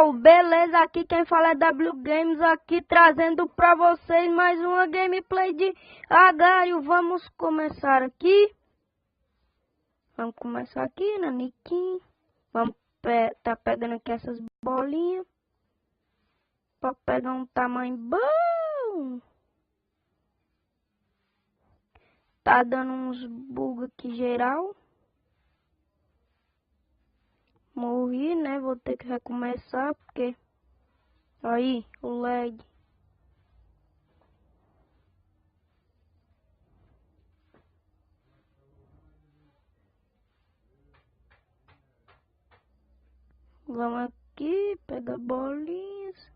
pessoal, beleza? Aqui quem fala é W Games, aqui trazendo pra vocês mais uma gameplay de Agar.io. Vamos começar aqui. Vamos começar aqui na Niquim. Vamos tá pegando aqui essas bolinhas pra pegar um tamanho bom. Tá dando uns bugs aqui geral. Morri, né? Vou ter que recomeçar porque aí o lag. Vamos aqui, pegar bolinhas.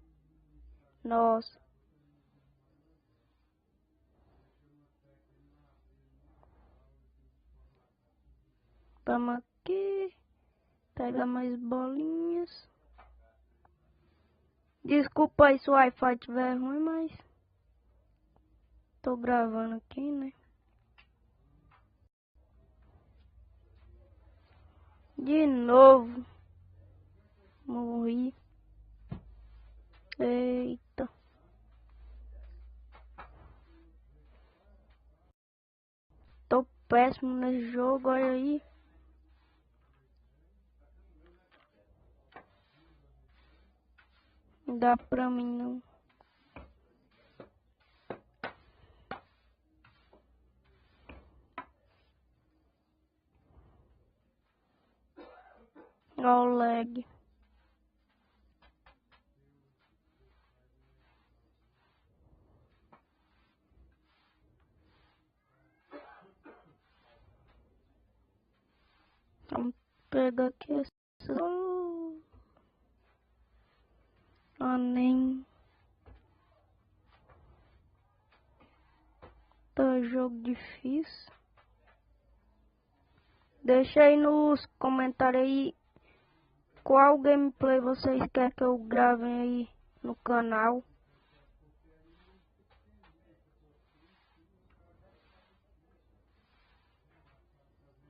Nossa. Vamos aqui, pegar mais bolinhas. Desculpa aí se o Wi-Fi estiver ruim, mas tô gravando aqui, né? De novo. Morri. Eita. Tô péssimo nesse jogo, olha aí. Não dá pra mim não. Olha o lag. Vamos pegar aqui essa. Ah, nem. Tá jogo difícil. Deixa aí nos comentários aí qual gameplay vocês querem que eu grave aí no canal.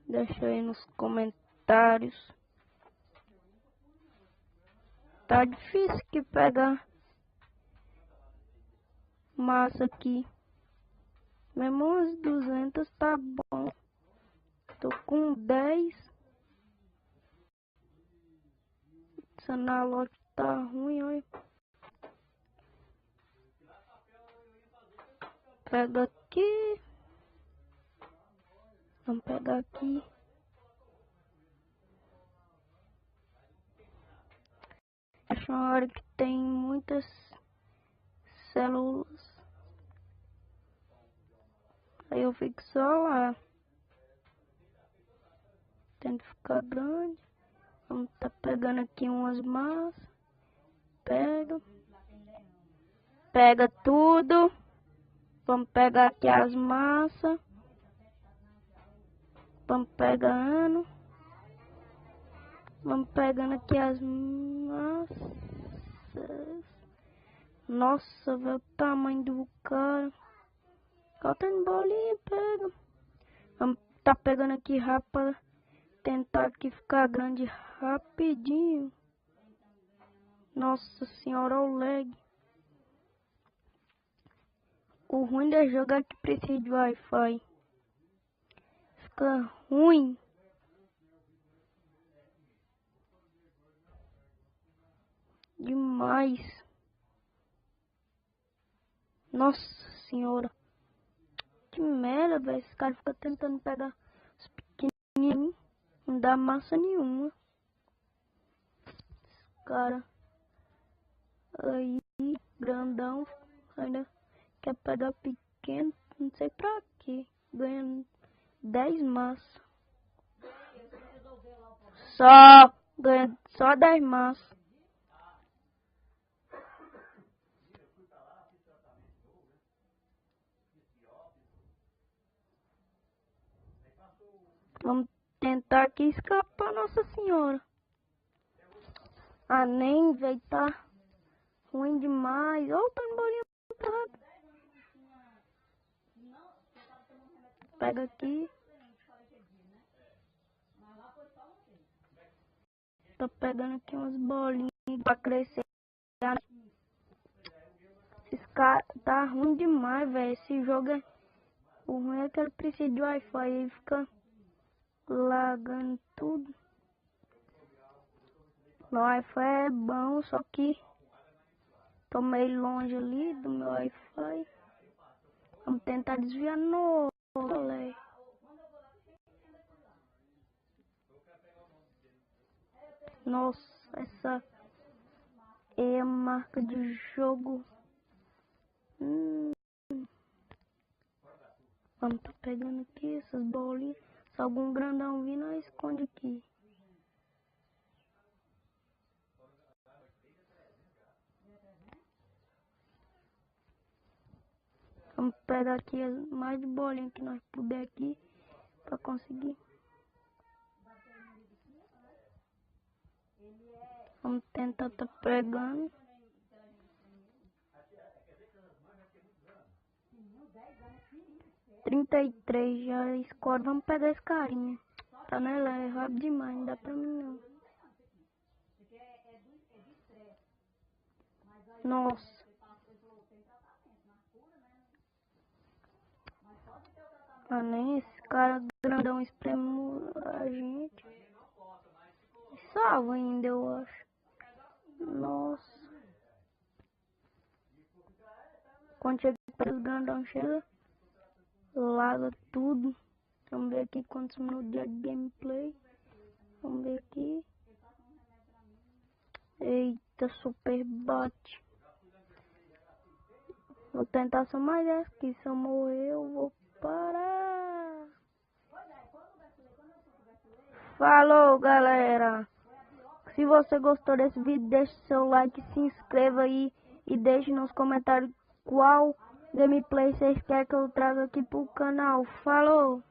Deixa aí nos comentários. Tá difícil que pegar massa aqui. Mesmo uns 200 tá bom. Tô com 10. Esse analógico tá ruim, olha. Pega aqui. Vamos pegar aqui. Acho uma hora que tem muitas células. Aí eu fico só lá. Tem que ficar grande. Vamos tá pegando aqui umas massas. Pega. Pega tudo. Vamos pegar aqui as massas. Vamos pegando. Vamos pegando aqui as massas. Nossa, velho, o tamanho do cara. Faltando bolinha, pega. Vamos tá pegando aqui rápido para tentar aqui ficar grande rapidinho. Nossa senhora, o lag. O ruim de jogar que precisa de Wi-Fi. Fica ruim. Demais. Nossa senhora. Que merda, velho. Esse cara fica tentando pegar os pequenininhos. Não dá massa nenhuma. Esse cara aí, grandão, ainda quer pegar pequeno. Não sei pra quê. Ganhando 10 massas. Ganha só 10 massas. Vamos tentar aqui escapar, Nossa Senhora. Ah, nem, velho, tá ruim demais. Olha o tamborinho. Pega aqui. Tô pegando aqui umas bolinhas pra crescer. Esse cara tá ruim demais, velho. Esse jogo é... O ruim é que ele precisa de Wi-Fi e fica lagando tudo. Meu Wi-Fi é bom, só que tô meio longe ali do meu Wi-Fi. Vamos tentar desviar no galera. Nossa, essa é a marca de jogo. Vamos tá pegando aqui essas bolinhas. Se algum grandão vir, nós esconde aqui. Vamos pegar aqui as mais de bolinha que nós puder aqui pra conseguir. Vamos tentar tá pegando. 33 já escolhe. Vamos pegar esse carinha. Tá nela, é rápido demais, não dá pra mim não. Nossa. Ah, nem esse cara grandão espremeu a gente. Salva ainda, eu acho. Nossa. Quando chega para os grandão, chega, laga tudo. Vamos ver aqui quantos minutos de gameplay. Vamos ver aqui. Eita, super bate. Vou tentar só mais essa aqui. Se eu morrer, eu vou parar. Falou, galera. Se você gostou desse vídeo, deixe seu like, se inscreva aí e deixe nos comentários qual gameplay vocês querem que eu traga aqui pro canal. Falou!